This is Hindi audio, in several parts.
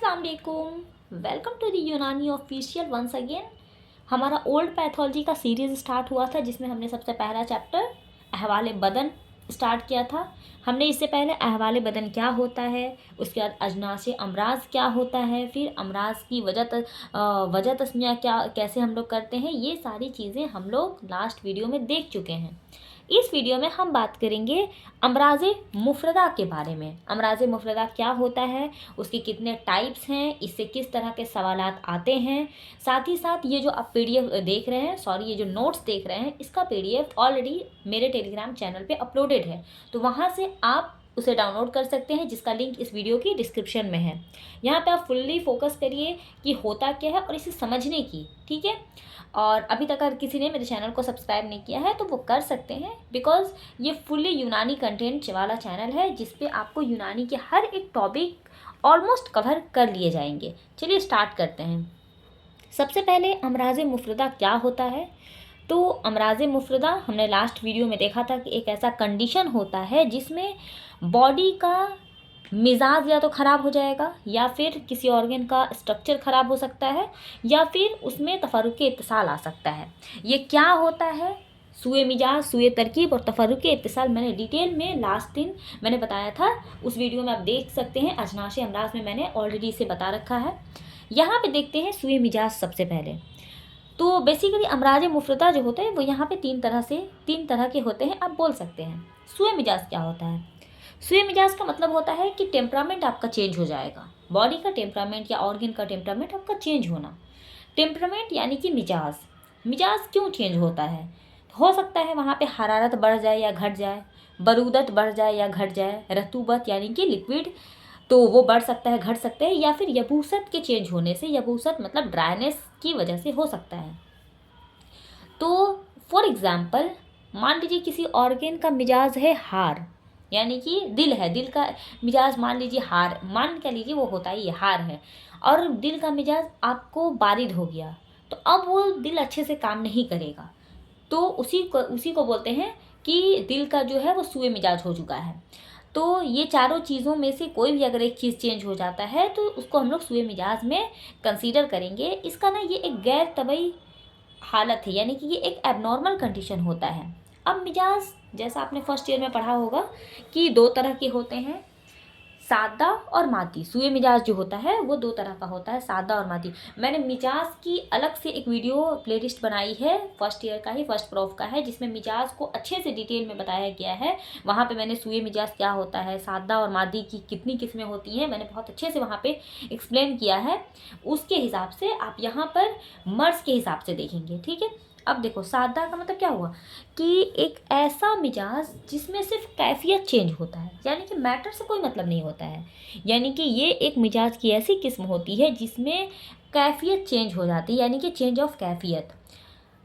अस्सलामुअलैकुम, वेलकम टू द यूनानी ऑफिशियल वंस अगेन। हमारा ओल्ड पैथोलॉजी का सीरीज़ स्टार्ट हुआ था जिसमें हमने सबसे पहला चैप्टर अहवाल बदन स्टार्ट किया था। हमने इससे पहले अहवाल बदन क्या होता है, उसके बाद अजनास अमराज क्या होता है, फिर अमराज की वजह तस्मिया क्या कैसे हम लोग करते हैं, ये सारी चीज़ें हम लोग लास्ट वीडियो में देख चुके हैं। इस वीडियो में हम बात करेंगे अमराज मुफरदा के बारे में। अमराज मुफरदा क्या होता है, उसके कितने टाइप्स हैं, इससे किस तरह के सवालात आते हैं। साथ ही साथ ये जो आप पीडीएफ देख रहे हैं, ये जो नोट्स देख रहे हैं, इसका पीडीएफ ऑलरेडी मेरे टेलीग्राम चैनल पे अपलोडेड है, तो वहाँ से आप उसे डाउनलोड कर सकते हैं, जिसका लिंक इस वीडियो की डिस्क्रिप्शन में है। यहाँ पे आप फुल्ली फोकस करिए कि होता क्या है और इसे समझने की, ठीक है। और अभी तक अगर किसी ने मेरे चैनल को सब्सक्राइब नहीं किया है तो वो कर सकते हैं, बिकॉज़ ये फुल्ली यूनानी कंटेंट वाला चैनल है जिस पे आपको यूनानी के हर एक टॉपिक ऑलमोस्ट कवर कर लिए जाएंगे। चलिए स्टार्ट करते हैं। सबसे पहले अमराज मुफरदा क्या होता है। तो अमराज मुफरदा हमने लास्ट वीडियो में देखा था कि एक ऐसा कंडीशन होता है जिसमें बॉडी का मिजाज या तो ख़राब हो जाएगा, या फिर किसी ऑर्गन का स्ट्रक्चर ख़राब हो सकता है, या फिर उसमें तफरुक़ इत्तिसाल आ सकता है। ये क्या होता है, सुए मिजाज, सुए तरकीब और तफरुक़ इत्तिसाल मैंने डिटेल में लास्ट दिन मैंने बताया था, उस वीडियो में आप देख सकते हैं। अजनाश अमराज में मैंने ऑलरेडी इसे बता रखा है। यहाँ पे देखते हैं सुए मिजाज। सबसे पहले तो बेसिकली अमराज मुफरदा जो होते हैं वो यहाँ पे तीन तरह के होते हैं, आप बोल सकते हैं। सुए मिजाज क्या होता है? सुए मिजाज का मतलब होता है कि टेम्परामेंट आपका चेंज हो जाएगा, बॉडी का टेम्परामेंट या ऑर्गन का टेम्परामेंट आपका चेंज होना। टेम्परामेंट यानी कि मिजाज। मिजाज क्यों चेंज होता है? हो सकता है वहाँ पे हरारत बढ़ जाए या घट जाए, बरूदत बढ़ जाए या घट जाए, रतूबत यानी कि लिक्विड, तो वो बढ़ सकता है, घट सकता है, या फिर यबूसत के चेंज होने से, यबूसत मतलब ड्राइनेस की वजह से हो सकता है। तो फॉर एग्ज़ाम्पल मान लीजिए किसी ऑर्गन का मिजाज है हार, यानी कि दिल है, दिल का मिजाज मान लीजिए हार, मान क्या लीजिए वो होता ही हार है, और दिल का मिजाज आपको बारिद हो गया, तो अब वो दिल अच्छे से काम नहीं करेगा, तो उसी को बोलते हैं कि दिल का जो है वो सुए मिजाज हो चुका है। तो ये चारों चीज़ों में से कोई भी अगर एक चीज़ चेंज हो जाता है तो उसको हम लोग सुए मिजाज में कंसीडर करेंगे। इसका ना ये एक गैर तबई हालत है, यानी कि ये एक एबनॉर्मल कंडीशन होता है। अब मिजाज जैसा आपने फर्स्ट ईयर में पढ़ा होगा कि दो तरह के होते हैं, सादा और मादी। सुए मिजाज जो होता है वो दो तरह का होता है, सादा और मादी। मैंने मिजाज की अलग से एक वीडियो प्लेलिस्ट बनाई है, फर्स्ट ईयर का ही, फर्स्ट प्रॉफ का है, जिसमें मिजाज को अच्छे से डिटेल में बताया गया है। वहाँ पे मैंने सुए मिजाज क्या होता है, सादा और मादी की कितनी किस्में होती हैं, मैंने बहुत अच्छे से वहाँ पे एक्सप्लेन किया है। उसके हिसाब से आप यहाँ पर मर्ज के हिसाब से देखेंगे, ठीक है। अब देखो, सादा का मतलब क्या हुआ कि एक ऐसा मिजाज जिसमें सिर्फ कैफियत चेंज होता है, यानी कि मैटर से कोई मतलब नहीं होता है, यानी कि ये एक मिजाज की ऐसी किस्म होती है जिसमें कैफियत चेंज हो जाती है, यानी कि चेंज ऑफ कैफियत।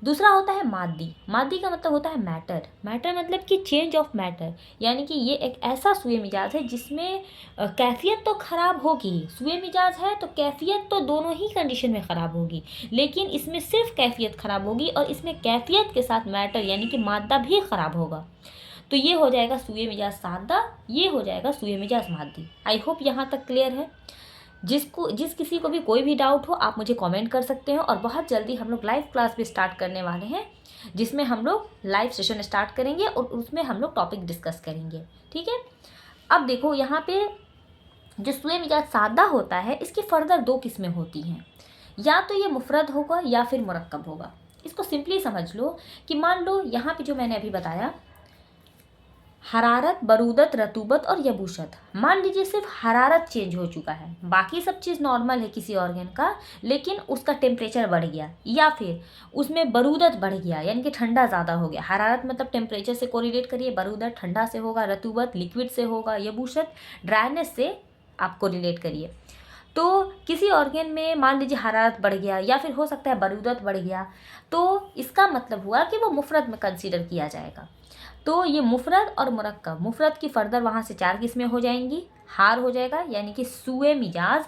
दूसरा होता है मादी। मादी का मतलब होता है मैटर। मैटर मतलब कि चेंज ऑफ मैटर, यानी कि ये एक ऐसा सुए मिजाज है जिसमें कैफियत तो ख़राब होगी, सुए मिजाज है तो कैफियत तो दोनों ही कंडीशन में ख़राब होगी, लेकिन इसमें सिर्फ कैफियत ख़राब होगी और इसमें कैफियत के साथ मैटर यानी कि मादा भी ख़राब होगा। तो ये हो जाएगा सुए मिजाज सादा, ये हो जाएगा सुए मिजाज मादी। आई होप यहाँ तक क्लियर है। जिस किसी को भी कोई भी डाउट हो आप मुझे कमेंट कर सकते हैं, और बहुत जल्दी हम लोग लाइव क्लास भी स्टार्ट करने वाले हैं, जिसमें हम लोग लाइव सेशन स्टार्ट करेंगे और उसमें हम लोग टॉपिक डिस्कस करेंगे, ठीक है। अब देखो यहाँ पे जो सुए मिजाज सादा होता है, इसकी फर्दर दो किस्में होती हैं, या तो ये मुफरद होगा या फिर मुरक्कब होगा। इसको सिंपली समझ लो कि मान लो यहाँ पे जो मैंने अभी बताया, हरारत, बरूदत, रतूबत और यबूसत, मान लीजिए सिर्फ हरारत चेंज हो चुका है, बाकी सब चीज़ नॉर्मल है किसी ऑर्गन का, लेकिन उसका टेम्परेचर बढ़ गया, या फिर उसमें बरूदत बढ़ गया यानी कि ठंडा ज़्यादा हो गया। हरारत मतलब टेम्परेचर से कोरिलेट करिए, बरूदत ठंडा से होगा, रतूबत लिक्विड से होगा, यबूसत ड्राइनेस से आप कोरिलेट करिए। तो किसी ऑर्गन में मान लीजिए हरारत बढ़ गया या फिर हो सकता है बरूदत बढ़ गया, तो इसका मतलब हुआ कि वो मुफरद में कंसीडर किया जाएगा। तो ये मुफरद और मुरक्कब, मुफरद की फर्दर वहाँ से चार किस्में हो जाएंगी। हार हो जाएगा यानी कि सुए मिजाज,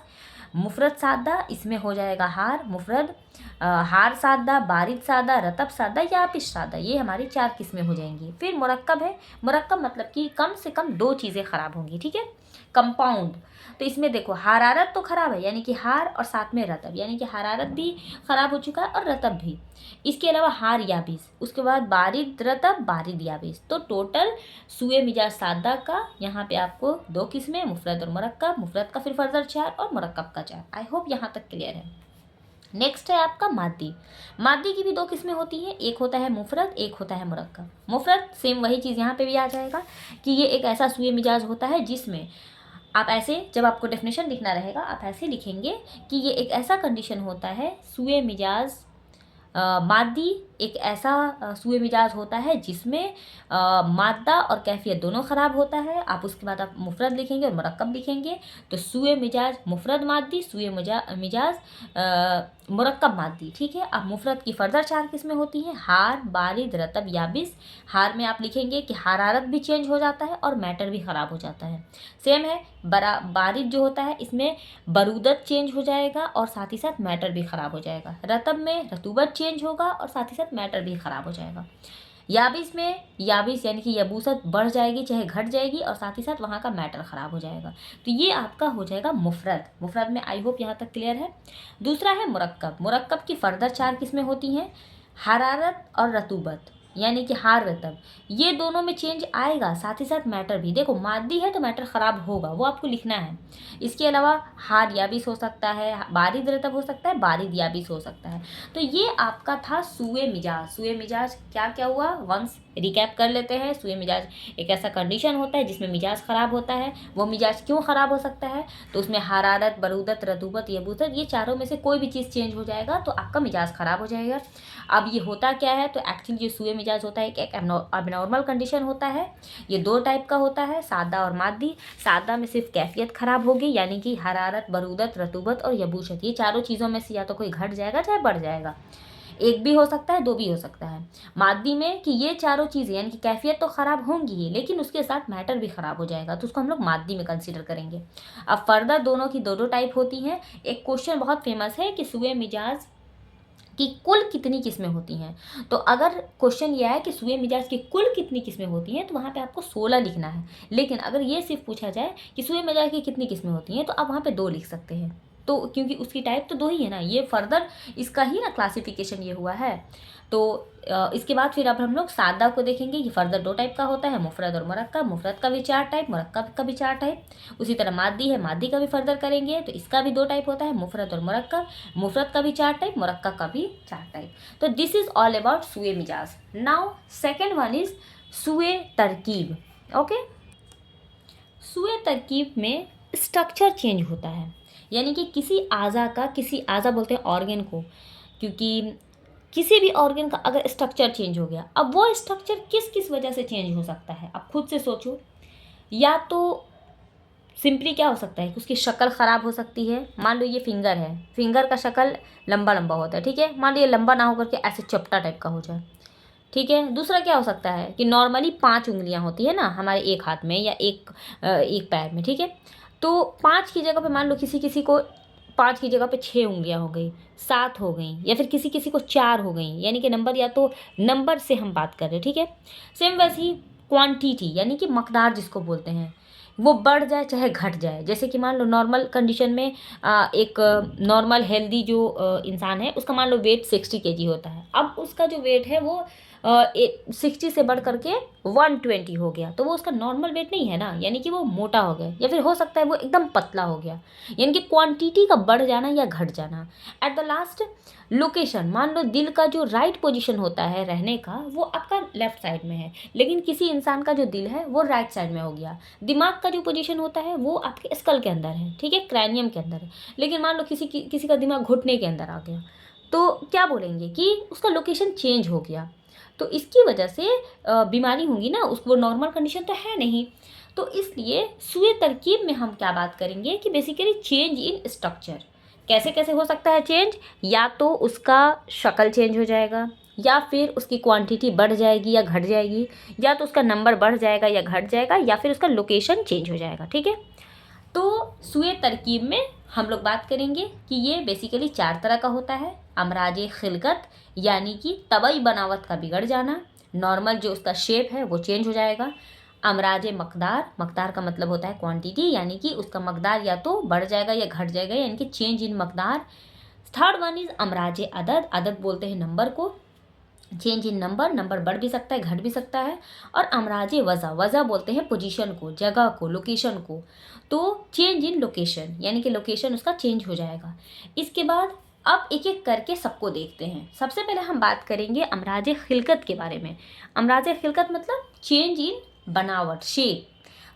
मुफरद सादा, इसमें हो जाएगा हार मुफरद, हार सादा, बारिद सादा, रतब सादा या पिश सादा, ये हमारी चार किस्में हो जाएंगी। फिर मुरक्कब है, मुरक्कब मतलब कि कम से कम दो चीज़ें ख़राब होंगी, ठीक है। कंपाउंड। तो इसमें देखो हरारत तो खराब है, यानी कि हार, और साथ में रतब, यानी कि हरारत भी खराब हो चुका है और रतब भी। इसके अलावा हार याबिस, उसके बाद बारिद रतब बारिद याबिस। तो टोटल सुए मिजाज सादा का यहाँ पे आपको 2 किस्में, मुफरद और मुरक्कब। मुफरद का फिर फर्दर 4 और मुरक्कब का 4। आई होप यहाँ तक क्लियर है। नेक्स्ट है आपका मादी। मादी की भी 2 किस्में होती हैं, एक होता है मुफरद, एक होता है मुरक्कब। मुफरद सेम वही चीज़ यहाँ पे भी आ जाएगा कि ये एक ऐसा सुए मिजाज होता है जिसमें आप ऐसे, जब आपको डेफिनेशन लिखना रहेगा आप ऐसे लिखेंगे कि ये एक ऐसा कंडीशन होता है, सुए मिजाज मादी एक ऐसा सुए मिजाज होता है जिसमें मादा और कैफियत दोनों ख़राब होता है। आप उसके बाद आप मुफरद लिखेंगे और मुरक्कब लिखेंगे। तो सुए मिजाज मुफरद मादी, सुए मिजाज मुरक्कब मादी। ठीक है। अब मुफरद की फर्दर 4 किस्में होती हैं, हार, बारिद, रतब, याबिस। हार में आप लिखेंगे कि हरारत भी चेंज हो जाता है और मैटर भी ख़राब हो जाता है। सेम है बारिद जो होता है इसमें बरूदत चेंज हो जाएगा और साथ ही साथ मैटर भी ख़राब हो जाएगा। रतब में रतूबत चेंज होगा और साथ ही साथ मैटर भी ख़राब हो जाएगा। याबिस में याबिस यानी कि यबूसत बढ़ जाएगी चाहे घट जाएगी और साथ ही साथ वहाँ का मैटर ख़राब हो जाएगा। तो ये आपका हो जाएगा मुफरद। मुफरद में आई होप यहाँ तक क्लियर है। दूसरा है मुरक्कब। मुरक्कब की फर्दर 4 किस्में होती हैं, हरारत और रतूबत, यानी कि हार रतब। ये दोनों में चेंज आएगा, साथ ही साथ मैटर भी। देखो मादी है तो मैटर ख़राब होगा, वो आपको लिखना है। इसके अलावा हार याबिस हो सकता है, बारिद रतब हो सकता है, बारिद याबिस हो सकता है। तो ये आपका था सुए मिजाज। सुए मिजाज क्या क्या हुआ, वंस रिकैप कर लेते हैं। सुए मिजाज एक ऐसा कंडीशन होता है जिसमें मिजाज ख़राब होता है। वो मिजाज क्यों ख़राब हो सकता है, तो उसमें हरारत, बरूदत, रतूबत, यबूसत, ये चारों में से कोई भी चीज़ चेंज हो जाएगा तो आपका मिजाज ख़राब हो जाएगा। अब ये होता क्या है, तो एक्चुअली जो सुए मिजाज होता है एक एबनॉर्मल कंडीशन होता है। ये 2 टाइप का होता है, सादा और मादी। सादा में सिर्फ कैफियत ख़राब होगी, यानी कि हरारत, बरूदत, रतूबत और यबूसत, ये चारों चीज़ों में से या तो कोई घट जाएगा चाहे बढ़ जाएगा। एक भी हो सकता है, 2 भी हो सकता है। मादी में कि ये चारों चीज़ें यानी कि कैफियत तो ख़राब होंगी ही, लेकिन उसके साथ मैटर भी ख़राब हो जाएगा, तो उसको हम लोग मादी में कंसीडर करेंगे। अब फर्दर दोनों की 2 टाइप होती हैं। एक क्वेश्चन बहुत फेमस है कि सुए मिजाज कि कुल कितनी किस्में होती हैं। तो अगर क्वेश्चन ये है कि सुए मिजाज की कुल कितनी किस्में होती हैं, तो वहाँ पे आपको 16 लिखना है। लेकिन अगर ये सिर्फ पूछा जाए कि सुए मिजाज की कितनी किस्में होती हैं, तो आप वहाँ पे 2 लिख सकते हैं। तो क्योंकि उसकी टाइप तो 2 ही है ना, ये फर्दर इसका ही ना क्लासिफिकेशन ये हुआ है। तो इसके बाद फिर अब हम लोग सादा को देखेंगे। ये फर्दर 2 टाइप का होता है, मुफरद और मुरक्कब। मुफरद का भी 4 टाइप, मुरक्कब का भी 4 टाइप। उसी तरह मादी है, मादी का भी फर्दर करेंगे तो इसका भी 2 टाइप होता है, मुफरद और मुरक्कब। मुफरद का भी 4 टाइप, मुरक्कब का भी 4 टाइप। तो दिस इज ऑल अबाउट सुए मिजाज। नाउ सेकेंड वन इज सुए तरकीब। ओके, सुए तरकीब में स्ट्रक्चर चेंज होता है, यानी कि किसी आज़ा बोलते हैं ऑर्गन को, क्योंकि किसी भी ऑर्गन का अगर स्ट्रक्चर चेंज हो गया, अब वो स्ट्रक्चर किस किस वजह से चेंज हो सकता है, अब खुद से सोचो। या तो सिंपली क्या हो सकता है कि उसकी शक्ल ख़राब हो सकती है। मान लो ये फिंगर है, फिंगर का शक्ल लंबा लंबा होता है, ठीक है। मान लो ये लंबा ना होकर के ऐसे चपटा टाइप का हो जाए, ठीक है। दूसरा क्या हो सकता है कि नॉर्मली 5 उंगलियां होती है ना हमारे एक हाथ में या एक पैर में, ठीक है। तो 5 की जगह पे मान लो किसी किसी को 5 की जगह पे 6 उंगलियां हो गई, 7 हो गई, या फिर किसी किसी को 4 हो गई, यानी कि नंबर, या तो नंबर से हम बात कर रहे हैं, ठीक है। सेम वैसे ही क्वांटिटी यानी कि मकदार जिसको बोलते हैं, वो बढ़ जाए चाहे घट जाए। जैसे कि मान लो नॉर्मल कंडीशन में एक नॉर्मल हेल्दी जो इंसान है उसका मान लो वेट 60 kg होता है। अब उसका जो वेट है वो 60 से बढ़ करके 120 हो गया, तो वो उसका नॉर्मल वेट नहीं है ना, यानी कि वो मोटा हो गया, या फिर हो सकता है वो एकदम पतला हो गया, यानी कि क्वांटिटी का बढ़ जाना या घट जाना। एट द लास्ट लोकेशन, मान लो दिल का जो राइट पोजीशन होता है रहने का वो आपका लेफ्ट साइड में है, लेकिन किसी इंसान का जो दिल है वो राइट साइड में हो गया। दिमाग का जो पोजीशन होता है वो आपके स्कल के अंदर है, ठीक है, क्रैनियम के अंदर है, लेकिन मान लो किसी का दिमाग घुटने के अंदर आ गया, तो क्या बोलेंगे कि उसका लोकेशन चेंज हो गया। तो इसकी वजह से बीमारी होंगी ना, उसको नॉर्मल कंडीशन तो है नहीं। तो इसलिए सुए तरकीब में हम क्या बात करेंगे कि बेसिकली चेंज इन स्ट्रक्चर। कैसे कैसे हो सकता है चेंज, या तो उसका शक्ल चेंज हो जाएगा, या फिर उसकी क्वांटिटी बढ़ जाएगी या घट जाएगी, या तो उसका नंबर बढ़ जाएगा या घट जाएगा, या फिर उसका लोकेशन चेंज हो जाएगा, ठीक है। तो सुए तरकीब में हम लोग बात करेंगे कि ये बेसिकली 4 तरह का होता है। अमराज खिलकत यानी कि तबई बनावट का बिगड़ जाना, नॉर्मल जो उसका शेप है वो चेंज हो जाएगा। अमराज मकदार, मकदार का मतलब होता है क्वांटिटी, यानी कि उसका मकदार या तो बढ़ जाएगा या घट जाएगा, यानी कि चेंज इन मकदार। थर्ड वन इज अमराज अदद, अदद बोलते हैं नंबर को, चेंज इन नंबर, नंबर बढ़ भी सकता है घट भी सकता है। और अमराज वज़ा, वज़ा बोलते हैं पोजीशन को, जगह को, लोकेशन को, तो चेंज इन लोकेशन, यानी कि लोकेशन उसका चेंज हो जाएगा। इसके बाद अब एक एक करके सबको देखते हैं। सबसे पहले हम बात करेंगे अमराज खिलकत के बारे में। अमराज खिलकत मतलब चेंज इन बनावट, शेप।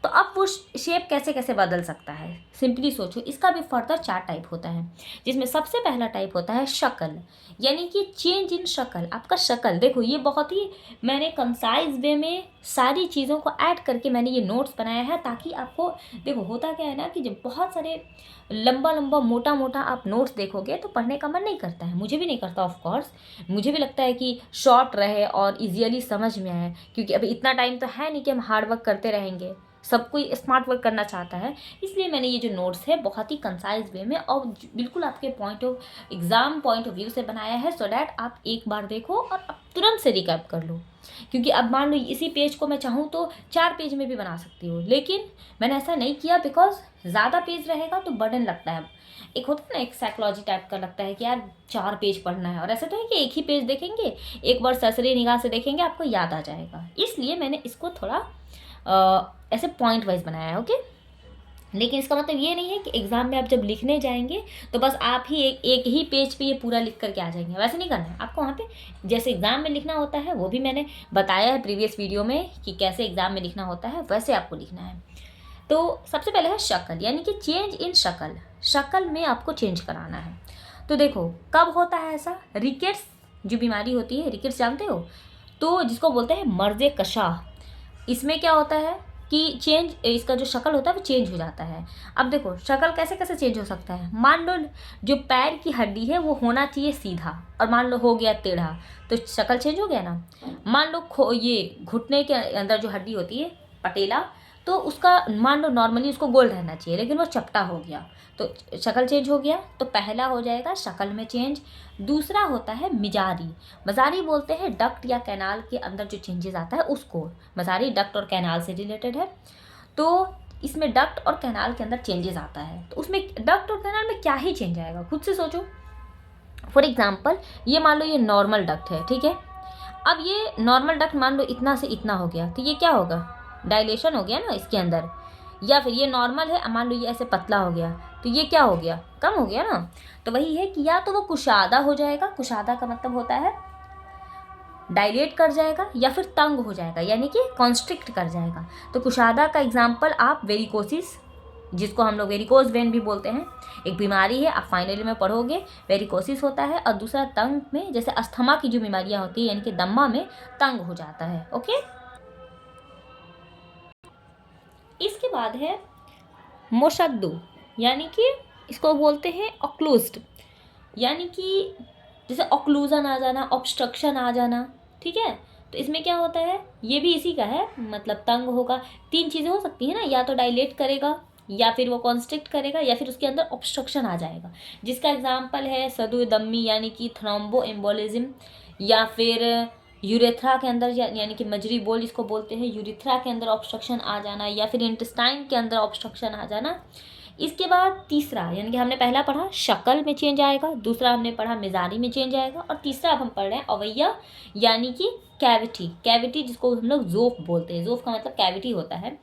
तो अब वो शेप कैसे कैसे बदल सकता है, सिंपली सोचो। इसका भी फर्दर 4 टाइप होता है, जिसमें सबसे पहला टाइप होता है शक्ल, यानी कि चेंज इन शक्ल। आपका शक्ल देखो, ये बहुत ही मैंने कंसाइज वे में सारी चीज़ों को ऐड करके मैंने ये नोट्स बनाया है, ताकि आपको देखो होता क्या है ना कि जब बहुत सारे लंबा लंबा मोटा मोटा आप नोट्स देखोगे तो पढ़ने का मन नहीं करता है, मुझे भी नहीं करता ऑफ कोर्स। मुझे भी लगता है कि शॉर्ट रहे और इजीली समझ में आए, क्योंकि अभी इतना टाइम तो है नहीं कि हम हार्ड वर्क करते रहेंगे, सब कोई स्मार्ट वर्क करना चाहता है। इसलिए मैंने ये जो नोट्स है बहुत ही कंसाइज वे में और बिल्कुल आपके एग्ज़ाम पॉइंट ऑफ व्यू से बनाया है, सो डैट आप एक बार देखो और अब तुरंत से रिकैप कर लो। क्योंकि अब मान लो इसी पेज को मैं चाहूँ तो 4 पेज में भी बना सकती हूँ, लेकिन मैंने ऐसा नहीं किया बिकॉज ज़्यादा पेज रहेगा तो बर्डन लगता है। एक होता है ना, एक साइकोलॉजी टाइप का लगता है कि यार 4 पेज पढ़ना है, और ऐसा तो है कि एक ही पेज देखेंगे, एक बार सरसरी निगाह से देखेंगे आपको याद आ जाएगा। इसलिए मैंने इसको थोड़ा ऐसे पॉइंट वाइज बनाया है, ओके। लेकिन इसका मतलब ये नहीं है कि एग्ज़ाम में आप जब लिखने जाएंगे तो बस आप ही एक ही पेज पे ये पूरा लिख करके आ जाएंगे, वैसे नहीं करना है आपको। वहाँ पे जैसे एग्ज़ाम में लिखना होता है वो भी मैंने बताया है प्रीवियस वीडियो में कि कैसे एग्ज़ाम में लिखना होता है, वैसे आपको लिखना है। तो सबसे पहले है शक्ल, यानी कि चेंज इन शक्ल, शक्ल में आपको चेंज कराना है। तो देखो कब होता है ऐसा, रिकेट्स जो बीमारी होती है, रिकेट्स जानते हो, तो जिसको बोलते हैं मर्ज़े कशा, इसमें क्या होता है कि चेंज, इसका जो शक्ल होता है वो चेंज हो जाता है। अब देखो शक्ल कैसे कैसे चेंज हो सकता है, मान लो जो पैर की हड्डी है वो होना चाहिए सीधा, और मान लो हो गया टेढ़ा, तो शक्ल चेंज हो गया ना। मान लो ये घुटने के अंदर जो हड्डी होती है पटेला, तो उसका मान लो नॉर्मली उसको गोल रहना चाहिए, लेकिन वो चपटा हो गया, तो शक्ल चेंज हो गया। तो पहला हो जाएगा शक्ल में चेंज। दूसरा होता है मिजारी, मजारी बोलते हैं डक्ट या कैनाल के अंदर जो चेंजेस आता है उसको। मजारी डक्ट और कैनाल से रिलेटेड है, तो इसमें डक्ट और कैनाल के अंदर चेंजेस आता है। तो उसमें डक्ट और कैनाल में क्या ही चेंज आएगा, खुद से सोचो। फॉर एग्जाम्पल ये मान लो ये नॉर्मल डक्ट है, ठीक है। अब ये नॉर्मल डक्ट मान लो इतना से इतना हो गया, तो ये क्या होगा, डायलेशन हो गया ना इसके अंदर। या फिर ये नॉर्मल है, मान लो ये ऐसे पतला हो गया, तो ये क्या हो गया, कम हो गया ना। तो वही है कि या तो वो कुशादा हो जाएगा, कुशादा का मतलब होता है डायलेट कर जाएगा, या फिर तंग हो जाएगा, यानी कि कॉन्स्ट्रिक्ट कर जाएगा। तो कुशादा का एग्जाम्पल आप वेरिकोसिस, जिसको हम लोग वेरिकोज वेन भी बोलते हैं, एक बीमारी है, आप फाइनली में पढ़ोगे वेरिकोसिस होता है। और दूसरा तंग में, जैसे अस्थमा की जो बीमारियां होती है, यानी कि दम्मा में तंग हो जाता है, ओके। इसके बाद है मोशद्दु, यानी कि इसको बोलते हैं ऑक्लूज्ड, यानी कि जैसे ऑक्लूजन आ जाना, ऑब्स्ट्रक्शन आ जाना, ठीक है। तो इसमें क्या होता है, ये भी इसी का है, मतलब तंग होगा। 3 चीज़ें हो सकती हैं ना, या तो डायलेट करेगा, या फिर वो कॉन्स्ट्रिक्ट करेगा, या फिर उसके अंदर ऑब्स्ट्रक्शन आ जाएगा, जिसका एग्जाम्पल है सदुदम्मी, यानी कि थ्रोम्बो एम्बोलिज्म, या फिर यूरेथ्रा के अंदर यानी कि मजरी बोल जिसको बोलते हैं, यूरेथ्रा के अंदर ऑब्स्ट्रक्शन आ जाना, या फिर इंटेस्टाइन के अंदर ऑब्स्ट्रक्शन आ जाना। इसके बाद तीसरा, यानी कि हमने पहला पढ़ा शक्ल में चेंज आएगा, दूसरा हमने पढ़ा मिजारी में चेंज आएगा, और तीसरा अब हम पढ़ रहे हैं अवयव, यानी कि कैविटी, कैविटी जिसको हम लोग जोफ बोलते हैं। जोफ का मतलब कैविटी होता है।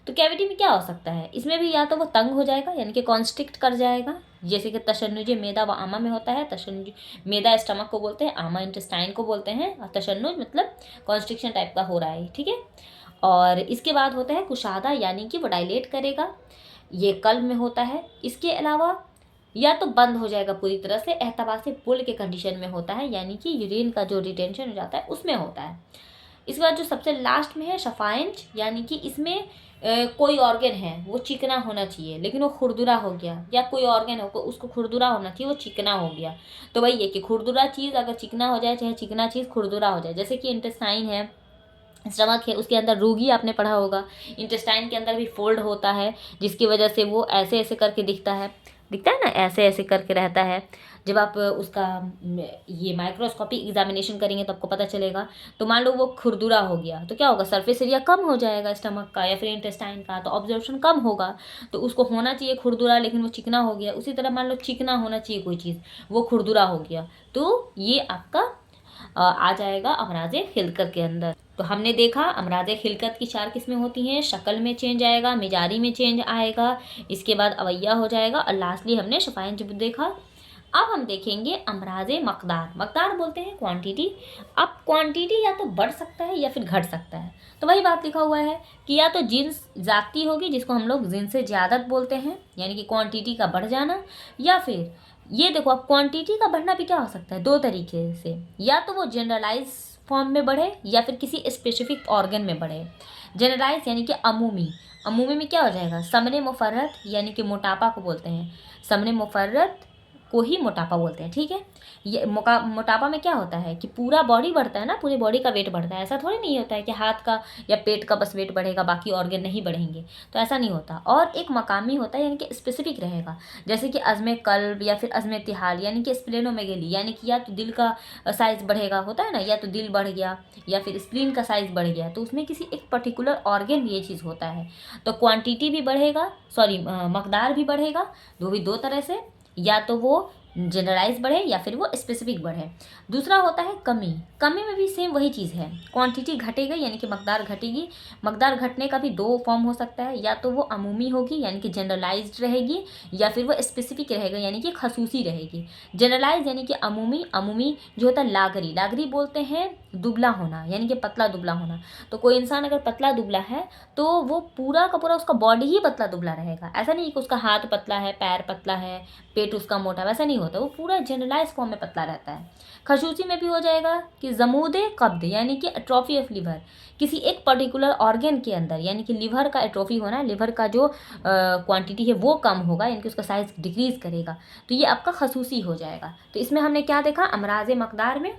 तो कैविटी में क्या हो सकता है, इसमें भी या तो वो तंग हो जाएगा, यानी कि कॉन्स्ट्रिक्ट कर जाएगा, जैसे कि तशन्नुज मेदा व आमा में होता है। तशन्नुज मेदा स्टमक को बोलते हैं, आमा इंटेस्टाइन को बोलते हैं, और तशन्नुज मतलब कॉन्स्ट्रिक्शन टाइप का हो रहा है, ठीक है। और इसके बाद होता है कुशादा, यानी कि वो डायलेट करेगा, ये कल्ब में होता है। इसके अलावा या तो बंद हो जाएगा पूरी तरह से, एहतबा से पुल के कंडीशन में होता है, यानी कि यूरिन का जो रिटेंशन हो जाता है उसमें होता है। इसके बाद जो सबसे लास्ट में है शफाइंज, यानी कि इसमें कोई ऑर्गन है वो चिकना होना चाहिए लेकिन वो खुरदुरा हो गया, या कोई ऑर्गन है उसको खुरदुरा होना चाहिए, वो चिकना हो गया। तो वही है कि खुरदुरा चीज़ अगर चिकना हो जाए, चाहे चिकना चीज़ खुरदुरा हो जाए, जैसे कि इंटेस्टाइन है, स्टमक है, उसके अंदर रूगी आपने पढ़ा होगा, इंटेस्टाइन के अंदर भी फोल्ड होता है, जिसकी वजह से वो ऐसे ऐसे करके दिखता है। दिखता है ना, ऐसे ऐसे करके रहता है। जब आप उसका ये माइक्रोस्कोपिक एग्जामिनेशन करेंगे तो आपको पता चलेगा। तो मान लो वो खुरदुरा हो गया तो क्या होगा, सरफेस एरिया कम हो जाएगा स्टमक का या फिर इंटेस्टाइन का, तो ऑब्जर्वेशन कम होगा। तो उसको होना चाहिए खुरदुरा, लेकिन वो चिकना हो गया। उसी तरह मान लो चिकना होना चाहिए कोई चीज़, वो खुरदुरा हो गया, तो ये आपका आ जाएगा अमराजे खिलकत के अंदर। तो हमने देखा अमराजे खिलकत की 4 किस्में होती हैं। शक्ल में चेंज आएगा, मिजारी में चेंज आएगा, इसके बाद अवैया हो जाएगा, और लास्टली हमने शफायन जुब देखा। अब हम देखेंगे अमराजे मकदार। मकदार बोलते हैं क्वांटिटी। अब क्वांटिटी या तो बढ़ सकता है या फिर घट सकता है। तो वही बात लिखा हुआ है कि या तो जिन्स जाती होगी, जिसको हम लोग जिनसे ज़्यादत बोलते हैं, यानी कि क्वांटिटी का बढ़ जाना, या फिर ये देखो अब क्वांटिटी का बढ़ना भी क्या हो सकता है, 2 तरीके से। या तो वो जनरलाइज फॉर्म में बढ़े या फिर किसी स्पेसिफिक ऑर्गन में बढ़े। जनरलाइज यानी कि अमूमी। अमूमी में क्या हो जाएगा, समने मुफर्रत यानी कि मोटापा को बोलते हैं। समने मुफर्रत को ही मोटापा बोलते हैं, ठीक है। ये मोटापा में क्या होता है कि पूरा बॉडी बढ़ता है ना, पूरी बॉडी का वेट बढ़ता है। ऐसा थोड़ी नहीं होता है कि हाथ का या पेट का बस वेट बढ़ेगा, बाकी ऑर्गन नहीं बढ़ेंगे, तो ऐसा नहीं होता। और एक मकामी होता है यानी कि स्पेसिफिक रहेगा, जैसे कि अज़्म कल्ब या फिर अज़्म तिहाल यानी कि स्प्लेनोमेगेली, यानी कि या तो दिल का साइज़ बढ़ेगा, होता है ना, या तो दिल बढ़ गया या फिर स्प्लीन का साइज़ बढ़ गया, तो उसमें किसी एक पर्टिकुलर ऑर्गन में ये चीज़ होता है। तो क्वांटिटी भी बढ़ेगा, सॉरी मकदार भी बढ़ेगा, वो भी 2 तरह से, या तो वो जनरलाइज बढ़े या फिर वो स्पेसिफिक बढ़े। दूसरा होता है कमी। कमी में भी सेम वही चीज़ है, क्वांटिटी घटेगी यानी कि मकदार घटेगी। मकदार घटने का भी 2 फॉर्म हो सकता है, या तो वो अमूमी होगी यानी कि जनरलाइज्ड रहेगी, या फिर वो स्पेसिफिक रहेगा यानी कि खसूसी रहेगी। जनरलाइज यानी कि अमूमी। अमूमी जो होता है लागरी। लागरी बोलते हैं दुबला होना, यानी कि पतला दुबला होना। तो कोई इंसान अगर पतला दुबला है तो वो पूरा का पूरा उसका बॉडी ही पतला दुबला रहेगा। ऐसा नहीं कि उसका हाथ पतला है, पैर पतला है, पेट उसका मोटा, वैसा नहीं होता, वो पूरा जनरलाइज फॉर्म में पतला रहता है। खसूसी में भी हो जाएगा कि जमूदे कब्द यानी कि एट्रोफी ऑफ लिवर, किसी एक पर्टिकुलर ऑर्गन के अंदर, यानी कि लिवर का एट्रोफी होना, लिवर का जो क्वांटिटी है वो कम होगा, यानी कि उसका साइज डिक्रीज करेगा, तो ये आपका खसूसी हो जाएगा। तो इसमें हमने क्या देखा, अमराज मकदार में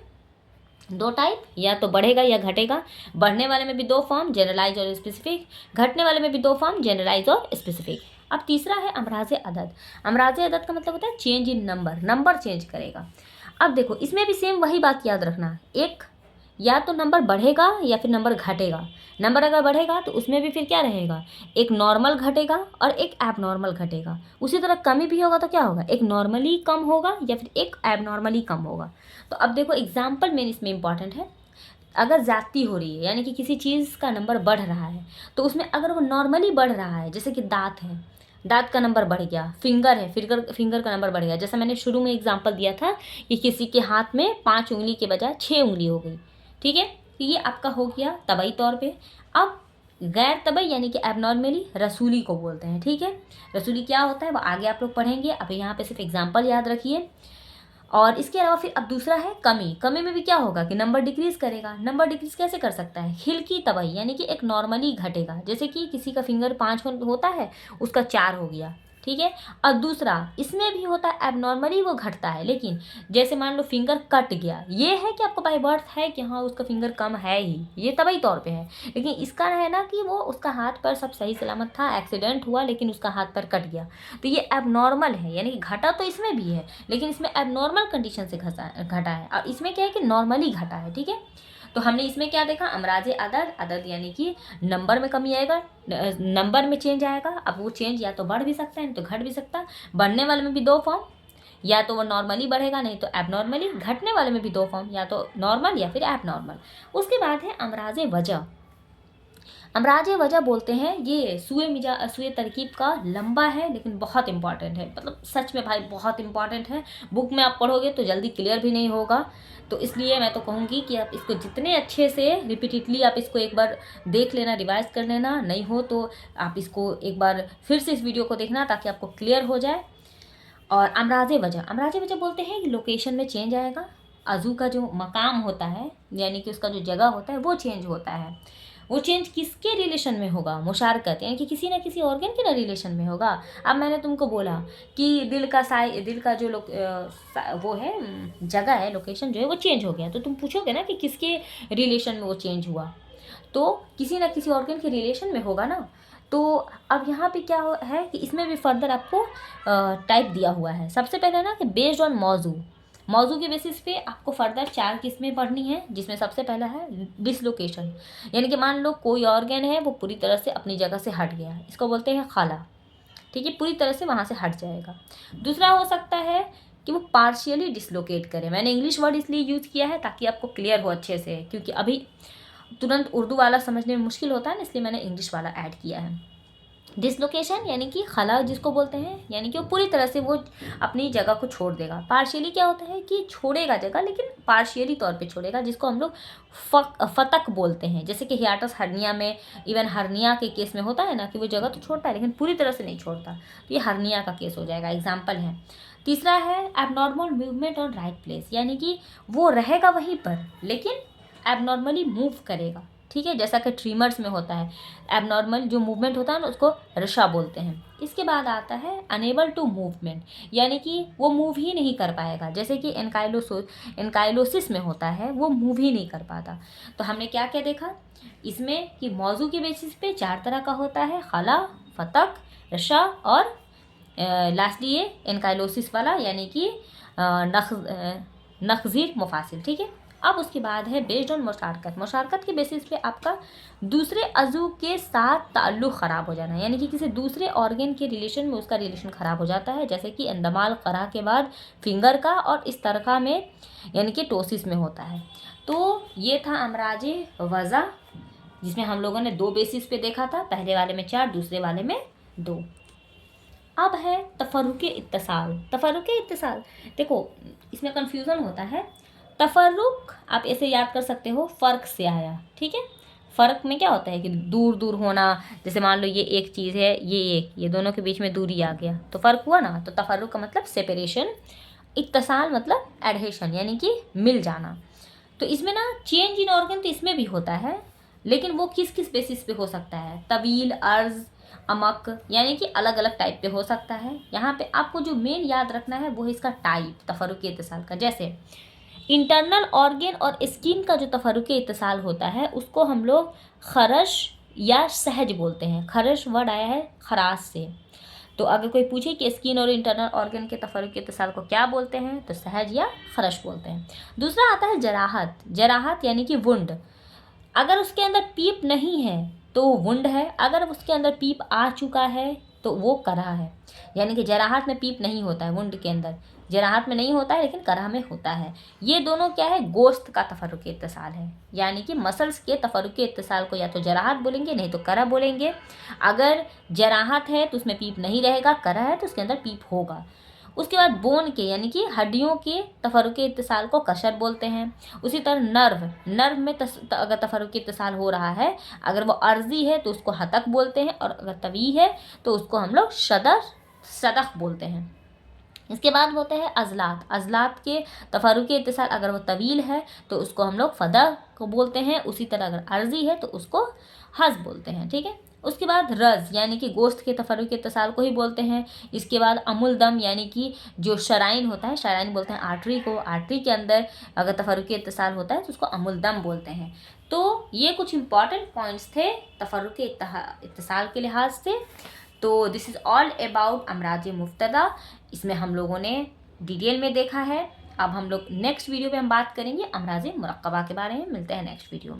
2 टाइप, या तो बढ़ेगा या घटेगा। बढ़ने वाले में भी 2 फॉर्म, जनरलाइज और स्पेसिफिक। घटने वाले में भी 2 फॉर्म, जनरलाइज और स्पेसिफिक। अब तीसरा है अमराज अदद। अमराज अदद का मतलब होता है change in number, number change करेगा। अब देखो इसमें भी सेम वही बात याद रखना, एक या तो नंबर बढ़ेगा या फिर नंबर घटेगा। नंबर अगर बढ़ेगा तो उसमें भी फिर क्या रहेगा, एक नॉर्मल घटेगा और एक एबनॉर्मल घटेगा। उसी तरह कमी भी होगा तो क्या होगा, एक नॉर्मली कम होगा या फिर एक एबनॉर्मली कम होगा। तो अब देखो एग्जाम्पल मेन इसमें इंपॉर्टेंट है। अगर ज़्यादती हो रही है यानी कि किसी चीज़ का नंबर बढ़ रहा है, तो उसमें अगर वो नॉर्मली बढ़ रहा है, जैसे कि दांत है, दांत का नंबर बढ़ गया, फिंगर है, फिंगर का नंबर बढ़ गया, जैसा मैंने शुरू में एग्जांपल दिया था कि किसी के हाथ में 5 उंगली के बजाय 6 उंगली हो गई, ठीक है। तो ये आपका हो गया तबई तौर पे। अब गैर तबई यानी कि एबनॉर्मली रसूली को बोलते हैं, ठीक है। रसूली क्या होता है वो आगे आप लोग पढ़ेंगे, अब यहाँ पे सिर्फ एग्जाम्पल याद रखिए। और इसके अलावा फिर अब दूसरा है कमी। कमी में भी क्या होगा कि नंबर डिक्रीज करेगा। नंबर डिक्रीज कैसे कर सकता है, खिलकी तबाही यानी कि एक नॉर्मली घटेगा, जैसे कि किसी का फिंगर 5 होता है उसका 4 हो गया, ठीक है। और दूसरा इसमें भी होता है एबनॉर्मली वो घटता है, लेकिन जैसे मान लो फिंगर कट गया, ये है कि आपको बाय बर्थ है कि हाँ उसका फिंगर कम है ही, ये तबाही तौर पे है। लेकिन इसका है ना कि वो उसका हाथ पैर सब सही सलामत था, एक्सीडेंट हुआ लेकिन उसका हाथ पैर कट गया, तो ये एबनॉर्मल है, यानी कि घटा तो इसमें भी है लेकिन इसमें एबनॉर्मल कंडीशन से घटा है, और इसमें क्या है कि नॉर्मली घटा है, ठीक है। तो हमने इसमें क्या देखा, अमराज अदद। अदद यानी कि नंबर में कमी आएगा, नंबर में चेंज आएगा। अब वो चेंज या तो बढ़ भी सकता है नहीं तो घट भी सकता है। बढ़ने वाले में भी 2 फॉर्म, या तो वो नॉर्मली बढ़ेगा नहीं तो एबनॉर्मली। घटने वाले में भी 2 फॉर्म, या तो नॉर्मल या फिर एबनॉर्मल। उसके बाद है अमराज वजह। अमराज वजह बोलते हैं, ये सूए तरकीब का लंबा है लेकिन बहुत इंपॉर्टेंट है, मतलब सच में भाई बहुत इंपॉर्टेंट है। बुक में आप पढ़ोगे तो जल्दी क्लियर भी नहीं होगा, तो इसलिए मैं तो कहूँगी कि आप इसको जितने अच्छे से रिपीटेडली आप इसको एक बार देख लेना, रिवाइज कर लेना, नहीं हो तो आप इसको एक बार फिर से इस वीडियो को देखना ताकि आपको क्लियर हो जाए। और अमराज वजह बोलते हैं कि लोकेशन में चेंज आएगा। अज़ू का जो मकाम होता है यानी कि उसका जो जगह होता है वो चेंज होता है। वो चेंज किसके रिलेशन में होगा, मुशारकत, यानी कि किसी ना किसी ऑर्गन के ना रिलेशन में होगा। अब मैंने तुमको बोला कि दिल का जो वो है जगह है, लोकेशन जो है वो चेंज हो गया, तो तुम पूछोगे ना कि किसके रिलेशन में वो चेंज हुआ, तो किसी ना किसी ऑर्गन के रिलेशन में होगा ना। तो अब यहाँ पे क्या है कि इसमें भी फर्दर आपको टाइप दिया हुआ है। सबसे पहले ना कि बेस्ड ऑन मौजू के बेसिस पे आपको फर्दर 4 किस्में पढ़नी है, जिसमें सबसे पहला है डिसलोकेशन, यानी कि मान लो कोई ऑर्गन है वो पूरी तरह से अपनी जगह से हट गया, इसको बोलते हैं खला, ठीक है, पूरी तरह से वहाँ से हट जाएगा। दूसरा हो सकता है कि वो पार्शियली डिसलोकेट करे। मैंने इंग्लिश वर्ड इसलिए यूज़ किया है ताकि आपको क्लियर हो अच्छे से, क्योंकि अभी तुरंत उर्दू वाला समझने में मुश्किल होता है ना, इसलिए मैंने इंग्लिश वाला ऐड किया है। डिसलोकेशन यानी कि खला जिसको बोलते हैं, यानी कि वो पूरी तरह से वो अपनी जगह को छोड़ देगा। पार्शियली क्या होता है कि छोड़ेगा जगह, लेकिन पार्शियली तौर पे छोड़ेगा, जिसको हम लोग फतक बोलते हैं। जैसे कि हियाटस हर्निया में, इवन हर्निया के केस में होता है ना कि वो जगह तो छोड़ता है लेकिन पूरी तरह से नहीं छोड़ता, तो ये हर्निया का केस हो जाएगा, एग्जाम्पल है। तीसरा है abnormal movement on right place, यानी कि वो रहेगा वहीं पर लेकिन एबनॉर्मली मूव करेगा, ठीक है, जैसा कि ट्रीमर्स में होता है। एबनॉर्मल जो मूवमेंट होता है ना उसको रशा बोलते हैं। इसके बाद आता है अनेबल टू मूवमेंट, यानी कि वो मूव ही नहीं कर पाएगा, जैसे कि एनकाइलोसिस में होता है, वो मूव ही नहीं कर पाता। तो हमने क्या क्या देखा इसमें कि मौजू के बेसिस पे 4 तरह का होता है, खला, फतक, रशा और लास्टली ये एनकाइलोसिस वाला, यानी कि नखजीर मुफासिल, ठीक है। अब उसके बाद है बेस्ड ऑन मुशारकत के बेसिस पे आपका दूसरे अज़ू के साथ ताल्लुक़ ख़राब हो जाना, यानी कि किसी दूसरे ऑर्गन के रिलेशन में उसका रिलेशन ख़राब हो जाता है, जैसे कि अंदमाल क़रा के बाद फिंगर का, और इस तरह में यानी कि टोसिस में होता है। तो ये था अमराज वज़ा, जिसमें हम लोगों ने 2 बेसिस पे देखा था, पहले वाले में 4, दूसरे वाले में 2। अब है तफर्रुक़े इत्तिसाल। देखो इसमें कन्फ्यूज़न होता है। तफर्रुक आप ऐसे याद कर सकते हो, फ़र्क से आया, ठीक है। फ़र्क में क्या होता है कि दूर दूर होना, जैसे मान लो ये एक चीज़ है, ये दोनों के बीच में दूरी आ गया तो फ़र्क हुआ ना। तो तफर्रुक का मतलब सेपरेशन, इत्तिसाल मतलब एडहेशन, यानी कि मिल जाना। तो इसमें ना चेंज इन ऑर्गन तो इसमें भी होता है, लेकिन वो किस किस बेसिस पे हो सकता है, तवील, अर्ज, अमक, यानी कि अलग अलग टाइप पे हो सकता है। यहाँ पे आपको जो मेन याद रखना है वो है इसका टाइप तफर्रुक़े इत्तिसाल का। जैसे इंटरनल ऑर्गन और स्किन का जो तफर्रुक़े इत्तिसाल होता है उसको हम लोग खरश या सहज बोलते हैं। खरश वर्ड आया है खराश से, तो अगर कोई पूछे कि स्किन और इंटरनल ऑर्गन के तफर्रुक़े इत्तिसाल को क्या बोलते हैं तो सहज या खरश बोलते हैं। दूसरा आता है जराहत यानी कि वुंड। अगर उसके अंदर पीप नहीं है तो वो वुंड है, अगर उसके अंदर पीप आ चुका है तो वो करह है। यानी कि जराहत में पीप नहीं होता है, वुंड के अंदर जराहत में नहीं होता है लेकिन करह में होता है। ये दोनों क्या है, गोश्त का तफर्रुक़े इत्तिसाल है, यानी कि मसल्स के तफर्रुक़े इत्तिसाल को या तो जराहत बोलेंगे नहीं तो करह बोलेंगे। अगर जराहत है तो उसमें पीप नहीं रहेगा, करह है तो उसके अंदर पीप होगा। उसके बाद बोन के यानी कि हड्डियों के तफर्रुक़े इत्तिसाल को कशर बोलते हैं। उसी तरह नर्व में अगर तफर्रुक़े इत्तिसाल हो रहा है, अगर वो अर्जी है तो उसको हतक बोलते हैं, और अगर तवी है तो उसको हम लोग सदक बोलते हैं। इसके बाद होते हैं अज़लात के तफर्रुक़े इत्तिसाल, अगर वो तवील है तो उसको हम लोग फ़दक को बोलते हैं, उसी तरह अगर अर्जी है तो उसको हज़ बोलते हैं, ठीक है। उसके बाद रज़ यानी कि गोश्त के तफर्रुक़े इत्तिसाल को ही बोलते हैं। इसके बाद अमुल दम यानी कि जो शराइन होता है, शराइन बोलते हैं आर्टरी को, आर्टरी के अंदर अगर तफर्रुक़े इत्तिसाल होता है तो उसको अमुल दम बोलते हैं। तो ये कुछ इंपॉर्टेंट पॉइंट्स थे तफर्रुक़े इत्तिसाल के लिहाज से। तो दिस इज़ ऑल अबाउट अमराज मुफ्तदा। इसमें हम लोगों ने डिटेल में देखा है। अब हम लोग नेक्स्ट वीडियो में हम बात करेंगे अमराज मुरक्कबा के बारे में। मिलते हैं नेक्स्ट वीडियो में।